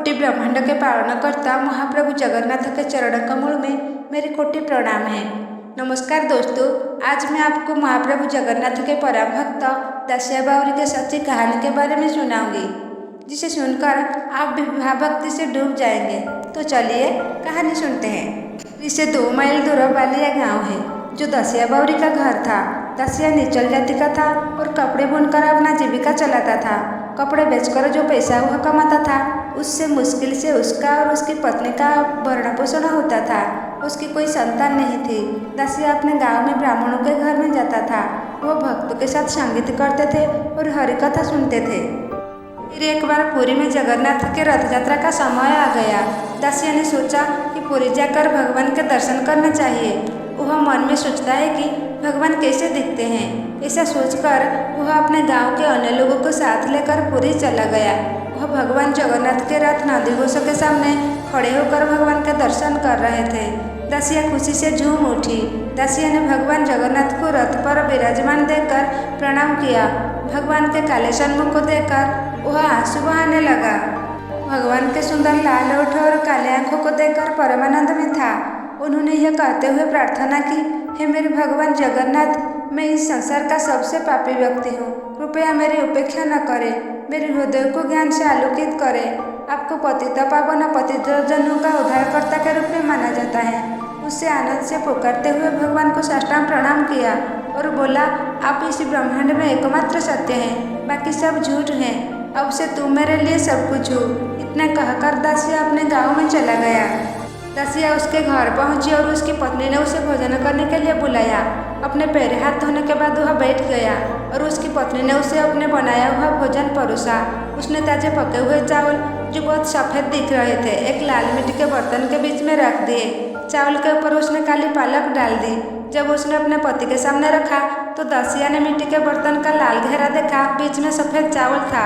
कोटि ब्रह्मांड के पालनकर्ता महाप्रभु जगन्नाथ के चरण कमल में मेरी कोटि प्रणाम है। नमस्कार दोस्तों, आज मैं आपको महाप्रभु जगन्नाथ के परम भक्त दासिया बावरी के सच्ची कहानी के बारे में सुनाऊंगी, जिसे सुनकर आप भी भावभक्ति से डूब जाएंगे। तो चलिए कहानी सुनते हैं। इससे 2 माइल दूर बालिया गांव है, जो दासिया बावरी का घर था। दासिया निचल जाति का था और कपड़े बुनकर अपना जीविका चलाता था। कपड़े बेचकर जो पैसा वह कमाता था, उससे मुश्किल से उसका और उसकी पत्नी का भरण पोषण होता था। उसकी कोई संतान नहीं थी। दासिया अपने गांव में ब्राह्मणों के घर में जाता था। वह भक्तों के साथ संगीत करते थे और हरिकथा सुनते थे। फिर एक बार पुरी में जगन्नाथ के रथ यात्रा का समय आ गया। दासिया ने सोचा कि पुरी जाकर भगवान के दर्शन करना चाहिए। वह मन में सोचता है कि भगवान कैसे दिखते हैं। ऐसा सोचकर वह अपने गांव के अन्य लोगों को साथ लेकर पुरी चला गया। वह भगवान जगन्नाथ के रथ नंदीघोष के सामने खड़े होकर भगवान के दर्शन कर रहे थे। दासिया खुशी से झूम उठी। दासिया ने भगवान जगन्नाथ को रथ पर विराजमान देखकर प्रणाम किया। भगवान के काले सन्मुख को देखकर वह आंसू बहाने लगा। भगवान के सुंदर लाल ओठ और काले आंखों को देखकर परमानंद में था। उन्होंने यह कहते हुए प्रार्थना की, हे मेरे भगवान जगन्नाथ, मैं इस संसार का सबसे पापी व्यक्ति हूँ। कृपया मेरी उपेक्षा न करें, मेरे हृदय को ज्ञान से आलोकित करें। आपको पतित पावन पतित जनों का उद्धारकर्ता के रूप में माना जाता है। उससे आनंद से पुकारते हुए भगवान को साष्टांग प्रणाम किया और बोला, आप इस ब्रह्मांड में एकमात्र सत्य हैं, बाकी सब झूठ हैं। अब से तुम मेरे लिए सब कुछ हो। इतना कहकर दासिया अपने गाँव में चला गया। दासिया उसके घर पहुंची और उसकी पत्नी ने उसे भोजन करने के लिए बुलाया। अपने पैर हाथ धोने के बाद वह बैठ गया और उसकी पत्नी ने उसे अपने बनाया हुआ भोजन परोसा। उसने ताजे पके हुए चावल, जो बहुत सफ़ेद दिख रहे थे, एक लाल मिट्टी के बर्तन के बीच में रख दिए। चावल के ऊपर उसने काली पालक डाल दी। जब उसने अपने पति के सामने रखा तो दासिया ने मिट्टी के बर्तन का लाल घेरा देखा। बीच में सफ़ेद चावल था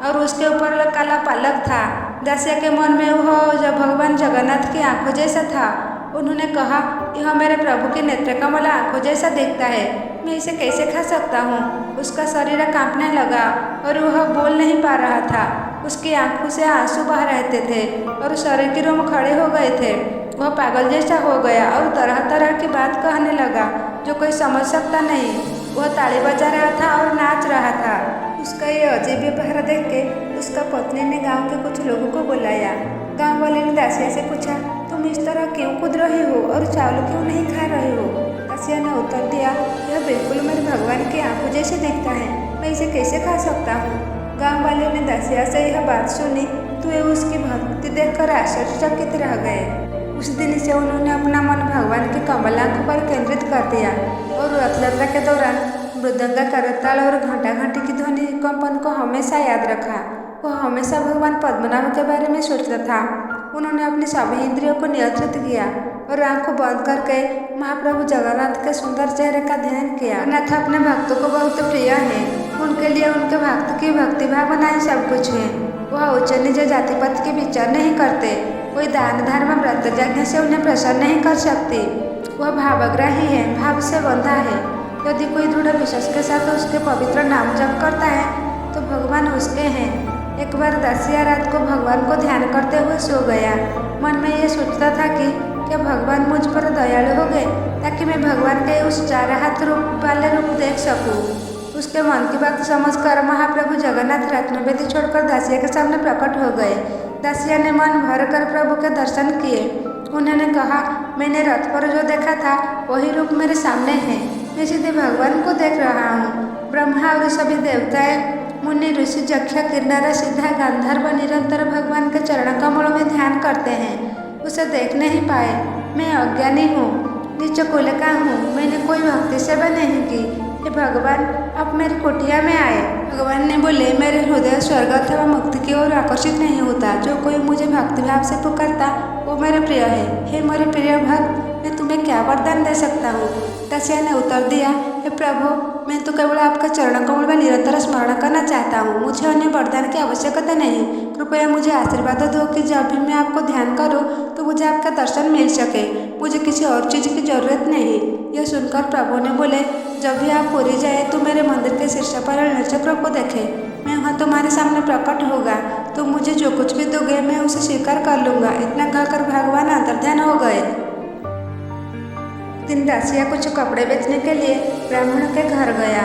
और उसके ऊपर काला पालक था। दासिया के मन में वह जब भगवान जगन्नाथ की आंखों जैसा था। उन्होंने कहा, यह मेरे प्रभु के नेत्र कमल आंखों जैसा दिखता है, मैं इसे कैसे खा सकता हूँ। उसका शरीर कांपने लगा और वह बोल नहीं पा रहा था। उसकी आंखों से आंसू बह रहते थे और शरीर के रोम खड़े हो गए थे। वह पागल जैसा हो गया और तरह तरह की बात कहने लगा, जो कोई समझ सकता नहीं। वह ताली बजा रहा था और नाच रहा था। उसका ये अजीब व्यवहार देख के उसका पत्नी ने गांव के कुछ लोगों को बुलाया। गांव वाले ने दासिया से पूछा, तुम इस तरह क्यों कूद रही हो और चावल क्यों नहीं खा रही हो। दासिया ने उत्तर दिया, यह बिल्कुल मेरे भगवान की आंखों जैसे दिखता है, मैं इसे कैसे खा सकता हूँ। गाँव वाले ने दासिया से यह बात सुनी तो वे उसकी भक्ति देखकर आश्चर्यचकित रह गए। उस दिन से उन्होंने अपना मन भगवान की कमल आंखों पर केंद्रित कर दिया और रथ यात्रा के दौरान मृदंग, करताल और घंटा घंटी की ध्वनि कंपन को हमेशा याद रखा। वह हमेशा भगवान पद्मनाभ के बारे में सोचता था। उन्होंने अपनी सभी इंद्रियों को नियंत्रित किया और आंखों बंद करके महाप्रभु जगन्नाथ के सुंदर चेहरे का ध्यान किया। जगन्नाथ अपने भक्तों को बहुत प्रिय है। उनके लिए उनके भक्त की भक्ति भावनाएं सब कुछ है। वह उच्च नीच जाति पात के विचार नहीं करते। कोई दान धर्म व्रत यज्ञ से उन्हें प्रसन्न नहीं कर सकती। वह भावग्राही है, भाव से बंधा है। यदि कोई दृढ़ विश्वास के साथ उसके पवित्र नाम जप करता है तो भगवान उसके हैं। एक बार दासिया रात को भगवान को ध्यान करते हुए सो गया। मन में यह सोचता था कि क्या भगवान मुझ पर दयालु हो गए ताकि मैं भगवान के उस 4 हाथ रूप वाले रूप देख सकूं। उसके मन की बात समझकर महाप्रभु जगन्नाथ रत्नवेदी छोड़कर दासिया के सामने प्रकट हो गए। दासिया ने मन भर कर प्रभु के दर्शन किए। उन्होंने कहा, मैंने रथ पर जो देखा था वही रूप मेरे सामने है। मैं सीधे भगवान को देख रहा हूँ। ब्रह्मा और सभी देवताएं, मुनि, ऋषि, यक्ष, किन्नर, सिद्ध, गंधर्व निरंतर भगवान के चरण कमलों में ध्यान करते हैं। उसे देख नहीं पाए। मैं अज्ञानी हूँ, नीच कुल का हूँ। मैंने कोई भक्ति सेवा नहीं की। हे भगवान, आप मेरी कुटिया में आए। भगवान ने बोले, मेरे हृदय स्वर्ग अथवा मुक्ति की ओर आकर्षित नहीं होता। जो कोई मुझे भक्तिभाव से पुकारता वो मेरे प्रिय है। हे मेरे प्रिय भक्त, मैं तुम्हें क्या वरदान दे सकता हूँ। दासिया ने उत्तर दिया, हे प्रभु, मैं तो केवल आपका चरण कमल में निरंतर स्मरण करना चाहता हूँ। मुझे अन्य वरदान की आवश्यकता नहीं। कृपया मुझे आशीर्वाद दो कि जब भी मैं आपको ध्यान करूँ तो मुझे आपका दर्शन मिल सके। मुझे किसी और चीज़ की जरूरत नहीं। यह सुनकर प्रभु ने बोले, जब भी आप पुरी जाए तो मेरे मंदिर के शीर्ष पर नीलचक्र को देखें। मैं वहाँ तुम्हारे सामने प्रकट होगा। तुम मुझे जो कुछ भी दोगे मैं उसे स्वीकार कर लूँगा। इतना कहकर भगवान अंतर्ध्यान हो गए। दिन दासिया कुछ कपड़े बेचने के लिए ब्राह्मण के घर गया।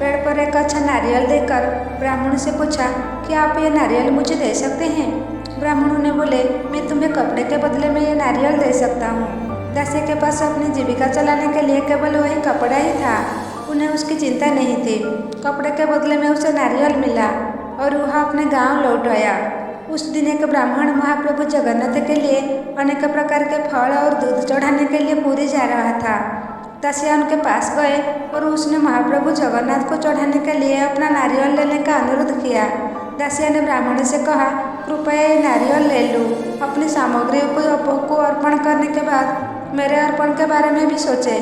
पेड़ पर एक अच्छा नारियल देखकर ब्राह्मण से पूछा कि आप ये नारियल मुझे दे सकते हैं। ब्राह्मणों ने बोले, मैं तुम्हें कपड़े के बदले में ये नारियल दे सकता हूँ। दासिया के पास अपनी जीविका चलाने के लिए केवल वही कपड़ा ही था। उन्हें उसकी चिंता नहीं थी। कपड़े के बदले में उसे नारियल मिला और वह अपने गांव लौट आया। उस दिन एक ब्राह्मण महाप्रभु जगन्नाथ के लिए अनेक प्रकार के फल और दूध चढ़ाने के लिए पुरी जा रहा था। दासिया उनके पास गए और उसने महाप्रभु जगन्नाथ को चढ़ाने के लिए अपना नारियल लेने का अनुरोध किया। दासिया ने ब्राह्मण से कहा, कृपया ये नारियल ले लो। अपनी सामग्री को अर्पण करने के बाद मेरे अर्पण के बारे में भी सोचे।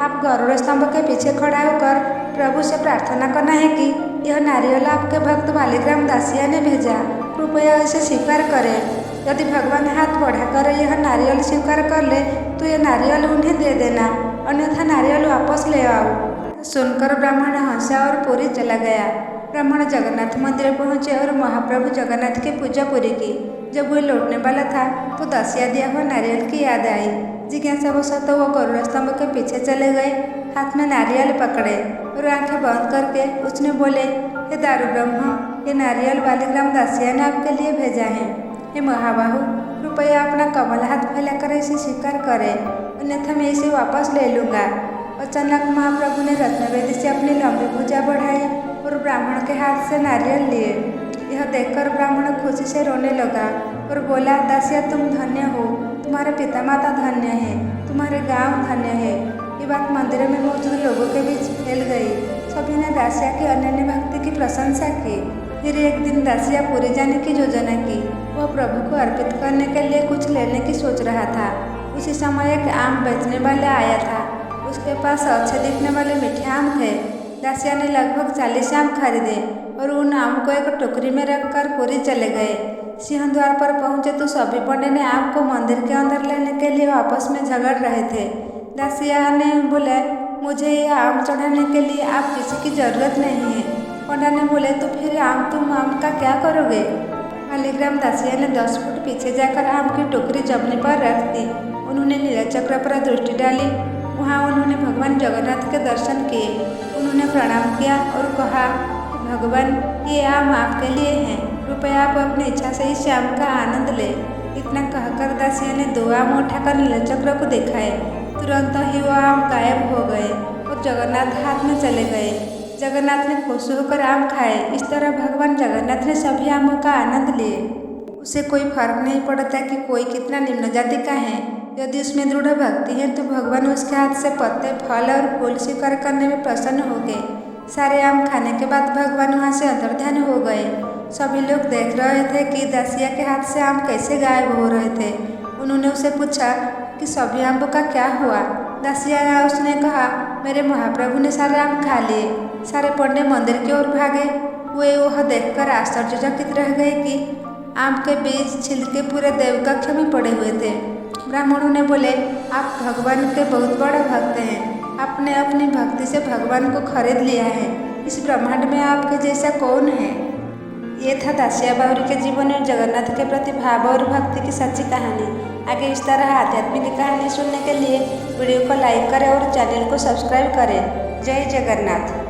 आप गरुड़ स्तंभ के पीछे खड़ा होकर प्रभु से प्रार्थना करना है कि यह नारियल आपके भक्त बालीग्राम दासिया ने भेजा, कृपया इसे स्वीकार करें। यदि भगवान हाथ बढ़ाकर यह नारियल स्वीकार कर ले तो यह नारियल उन्हें दे देना, अन्यथा नारियल वापस ले आओ। सुनकर ब्राह्मण हंसा और पुरी चला गया। ब्राह्मण जगन्नाथ मंदिर पहुंचे और महाप्रभु जगन्नाथ की पूजा पूरी की। जब वह लौटने वाला था तो दासिया दिया हुआ नारियल की याद आई। जिज्ञासावश वो गरुड़ स्तंभ के पीछे चले गए, हाथ में नारियल पकड़े और आंखें बंद करके उसने बोले, हे दारू ब्रह्म, ये नारियल बालीग्राम दासिया ने आपके लिए भेजा है। हे महाबाहु, कृपया अपना कमल हाथ फैलाकर इसे स्वीकार करें, अन्यथा मैं इसे वापस ले लूँगा। अचानक महाप्रभु ने रत्नवेदी से अपनी लंबी भुजा बढ़ाई और ब्राह्मण के हाथ से नारियल लिए। यह देखकर ब्राह्मण खुशी से रोने लगा और बोला, दासिया तुम धन्य हो, तुम्हारे पिता माता धन्य है, तुम्हारे गांव धन्य है। ये बात मंदिर में मौजूद लोगों के बीच फैल गई। सभी ने दासिया की अनन्य भक्ति की प्रशंसा की। फिर एक दिन दासिया पुरी जाने की योजना की। वह प्रभु को अर्पित करने के लिए कुछ लेने की सोच रहा था। उसी समय एक आम बेचने वाला आया था। उसके पास अच्छे दिखने वाले मीठे आम थे। दासिया ने लगभग 40 आम खरीदे और उन आम को एक टोकरी में रखकर पुरी चले गए। सिंह द्वार पर पहुंचे तो सभी पंडे ने आम को मंदिर के अंदर लेने के लिए आपस में झगड़ रहे थे। दासिया ने बोले, मुझे यह आम चढ़ाने के लिए आप किसी की जरूरत नहीं है। पंडा ने बोले, तो फिर तुम आम का क्या करोगे? बालीग्राम दासिया ने 10 फुट पीछे जाकर आम की टोकरी जमने पर रख दी। उन्होंने नीलचक्र पर दृष्टि डाली। वहाँ उन्होंने भगवान जगन्नाथ के दर्शन किए। उन्होंने प्रणाम किया और कहा, भगवान, ये आम आपके लिए हैं, कृपया आप अपनी इच्छा से इस आम का आनंद ले। इतना कहकर दासिया ने 2 आम उठाकर नीलचक्र को दिखाए। तुरंत ही वह आम गायब हो गए और जगन्नाथ हाथ में चले गए। जगन्नाथ ने खुश होकर आम खाए। इस तरह भगवान जगन्नाथ ने सभी आमों का आनंद लिए। उसे कोई फर्क नहीं पड़ता कि कोई कितना निम्न जाति का है। यदि उसमें दृढ़ भक्ति है तो भगवान उसके हाथ से पत्ते, फल और फूल स्वीकार करने में प्रसन्न हो गए। सारे आम खाने के बाद भगवान वहाँ से अंतर्ध्यान हो गए। सभी लोग देख रहे थे कि दासिया के हाथ से आम कैसे गायब हो रहे थे। उन्होंने उसे पूछा कि सभी आमों का क्या हुआ? दासिया उसने कहा, मेरे महाप्रभु ने सारे आम खा लिए। सारे पंडे मंदिर की ओर भागे। वे वह देखकर आश्चर्यचकित रह गए कि आम के बीज छिलके पूरे देवकक्ष में पड़े हुए थे। ब्राह्मणों ने बोले, आप भगवान के बहुत बड़े भक्त हैं। आपने अपनी भक्ति से भगवान को खरीद लिया है। इस ब्रह्मांड में आपके जैसा कौन है? ये था दासिया बावरी के जीवन में जगन्नाथ के प्रति भाव और भक्ति की सच्ची कहानी। आगे इस तरह आध्यात्मिक कहानी सुनने के लिए वीडियो को लाइक करें और चैनल को सब्सक्राइब करें। जय जगन्नाथ।